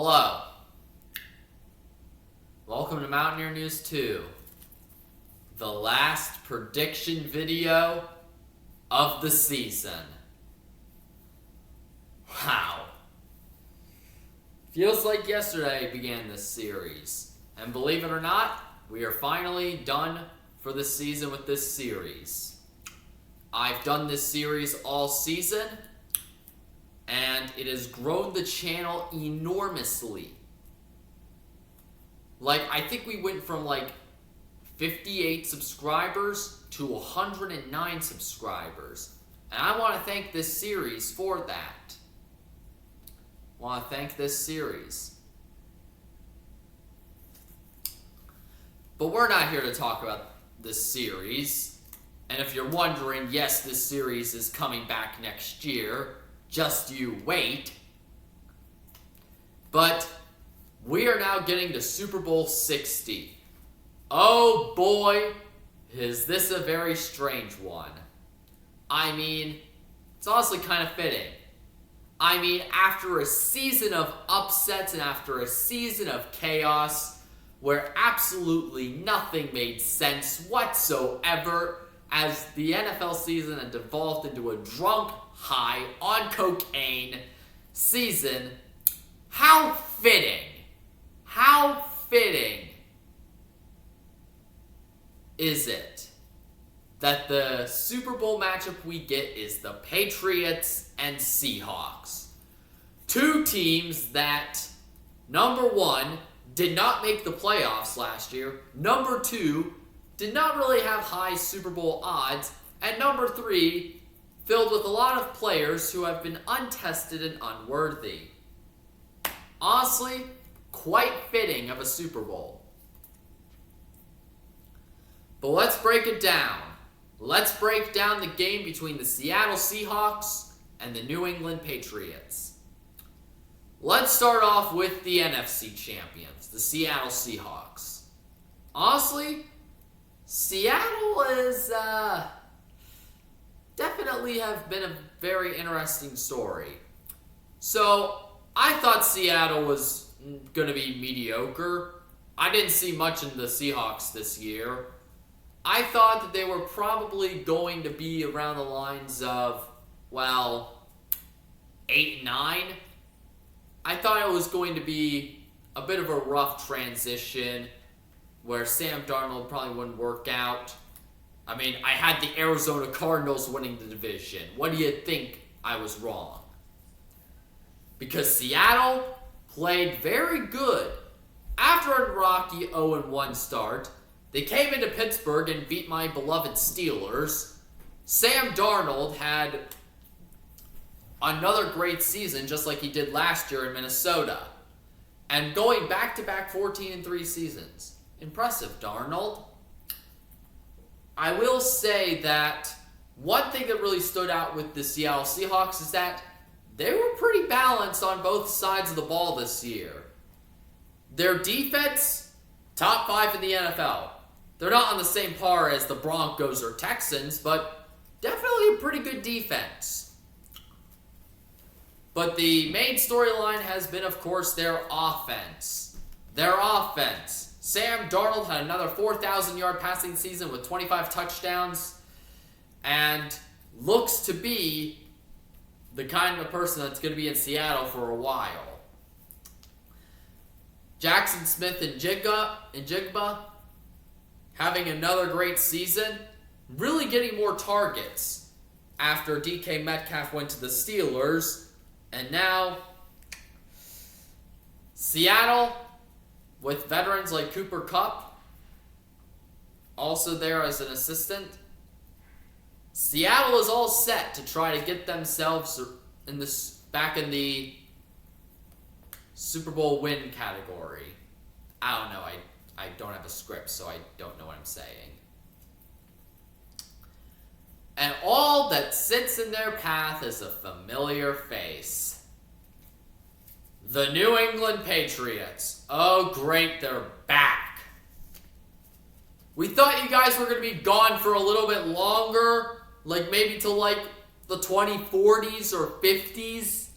Hello. Welcome to Mountaineer News 2. The last prediction video of the season. Wow. Feels like yesterday began this series. And believe it or not, we are finally done for the season with this series. I've done this series all season, and it has grown the channel enormously. I think we went from 58 subscribers to 109 subscribers. And I want to thank this series for that. But we're not here to talk about this series. And if you're wondering, yes, this series is coming back next year. Just you wait. But we are now getting to Super Bowl 60. Oh boy, is this a very strange one. I mean, it's honestly kind of fitting. I mean, after a season of upsets and after a season of chaos where absolutely nothing made sense whatsoever, as the NFL season had devolved into a drunk, high, on cocaine season, how fitting is it that the Super Bowl matchup we get is the Patriots and Seahawks? Two teams that, number one, did not make the playoffs last year, number two, did not really have high Super Bowl odds, and number three, filled with a lot of players who have been untested and unworthy. Honestly, quite fitting of a Super Bowl. But let's break it down. Let's break down the game between the Seattle Seahawks and the New England Patriots. Let's start off with the NFC champions, the Seattle Seahawks. Honestly, Seattle is definitely have been a very interesting story. So, I thought Seattle was going to be mediocre. I didn't see much in the Seahawks this year. I thought that they were probably going to be around the lines of, 8-9. I thought it was going to be a bit of a rough transition where Sam Darnold probably wouldn't work out. I mean, I had the Arizona Cardinals winning the division. What do you think I was wrong? Because Seattle played very good. After a rocky 0-1 start, they came into Pittsburgh and beat my beloved Steelers. Sam Darnold had another great season, just like he did last year in Minnesota. And going back-to-back 14-3 seasons. Impressive, Darnold. I will say that one thing that really stood out with the Seattle Seahawks is that they were pretty balanced on both sides of the ball this year. Their defense, top 5 in the NFL. They're not on the same par as the Broncos or Texans, but definitely a pretty good defense. But the main storyline has been, of course, their offense. Sam Darnold had another 4,000-yard passing season with 25 touchdowns and looks to be the kind of person that's going to be in Seattle for a while. Jackson Smith and Jigba having another great season, really getting more targets after DK Metcalf went to the Steelers. And now, Seattle, with veterans like Cooper Kupp, also there as an assistant. Seattle is all set to try to get themselves back in the Super Bowl win category. I don't know. I don't have a script, so I don't know what I'm saying. And all that sits in their path is a familiar face. The New England Patriots. Oh, great, they're back. We thought you guys were going to be gone for a little bit longer, maybe till the 2040s or 50s.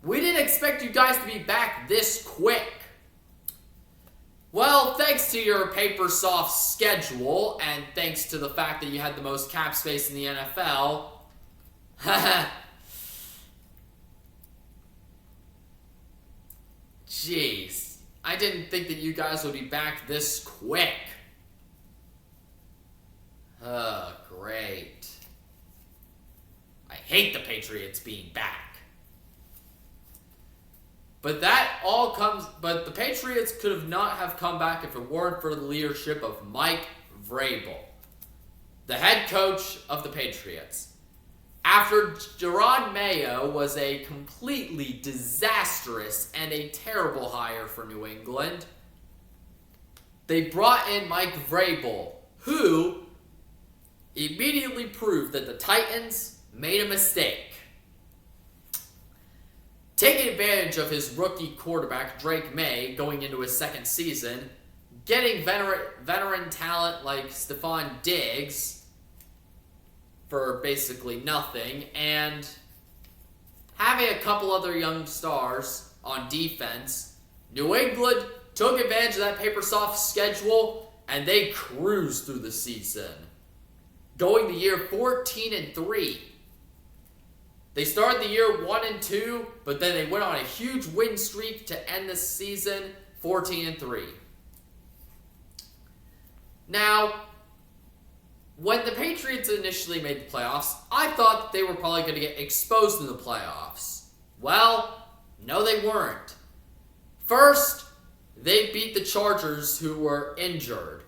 We didn't expect you guys to be back this quick. Well, thanks to your paper soft schedule, and thanks to the fact that you had the most cap space in the NFL, jeez, I didn't think that you guys would be back this quick. Great. I hate the Patriots being back. But the Patriots could have not have come back if it weren't for the leadership of Mike Vrabel, the head coach of the Patriots. After Gerard Mayo was a completely disastrous and a terrible hire for New England, they brought in Mike Vrabel, who immediately proved that the Titans made a mistake. Taking advantage of his rookie quarterback, Drake May, going into his second season, getting veteran talent like Stephon Diggs for basically nothing, and having a couple other young stars on defense, New England took advantage of that paper soft schedule, and they cruised through the season, going the year 14-3. They started the year 1-2, but then they went on a huge win streak to end the season 14-3. Now, when the Patriots initially made the playoffs, I thought that they were probably going to get exposed in the playoffs. Well, no they weren't. First, they beat the Chargers, who were injured.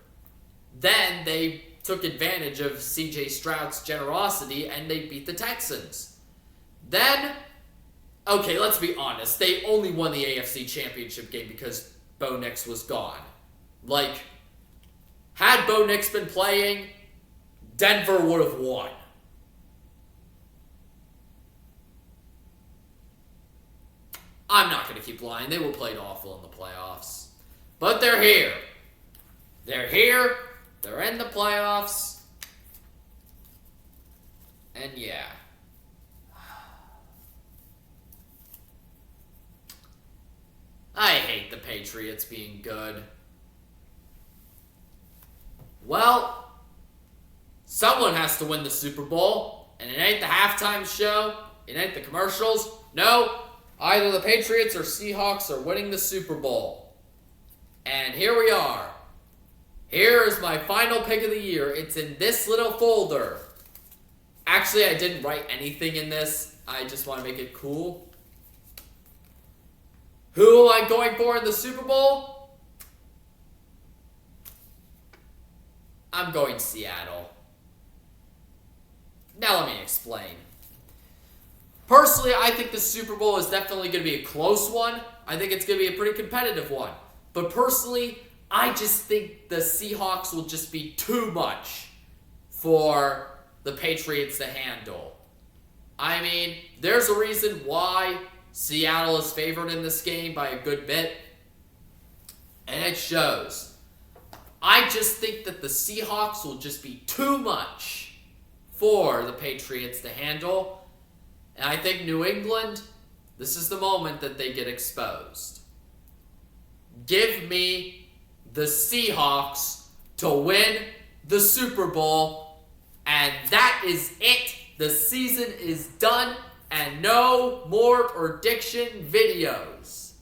Then they took advantage of C.J. Stroud's generosity and they beat the Texans. Then, okay, let's be honest, they only won the AFC Championship game because Bo Nix was gone. Like, had Bo Nix been playing, Denver would have won. I'm not going to keep lying, they were played awful in the playoffs. But they're here. They're here, they're in the playoffs, and yeah. I hate the Patriots being good. Well, someone has to win the Super Bowl, and it ain't the halftime show, it ain't the commercials. No, either the Patriots or Seahawks are winning the Super Bowl. And here we are. Here is my final pick of the year. It's in this little folder. Actually, I didn't write anything in this. I just want to make it cool. Who am I going for in the Super Bowl? I'm going Seattle. Now let me explain. Personally, I think the Super Bowl is definitely going to be a close one. I think it's going to be a pretty competitive one. But personally, I just think the Seahawks will just be too much for the Patriots to handle. I mean, there's a reason why Seattle is favored in this game by a good bit, and it shows. I just think that the Seahawks will just be too much for the Patriots to handle, and I think New England, this is the moment that they get exposed. Give me the Seahawks to win the Super Bowl, and that is it. The season is done. And no more prediction videos.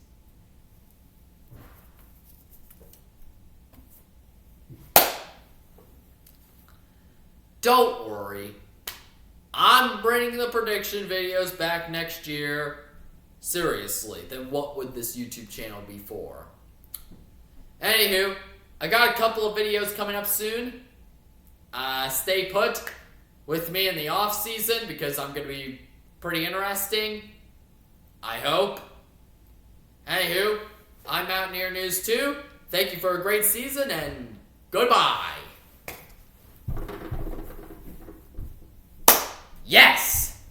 Don't worry. I'm bringing the prediction videos back next year. Seriously, then what would this YouTube channel be for? Anywho, I got a couple of videos coming up soon. Stay put with me in the off season because I'm going to be pretty interesting. I hope. Anywho, I'm Mountaineer News 2. Thank you for a great season and goodbye. Yes!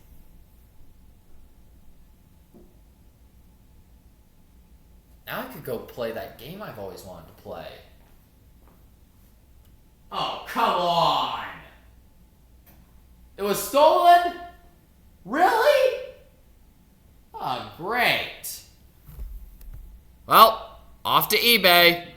Now I could go play that game I've always wanted to play. Oh, come on! It was stolen? Really? Great. Well, off to eBay.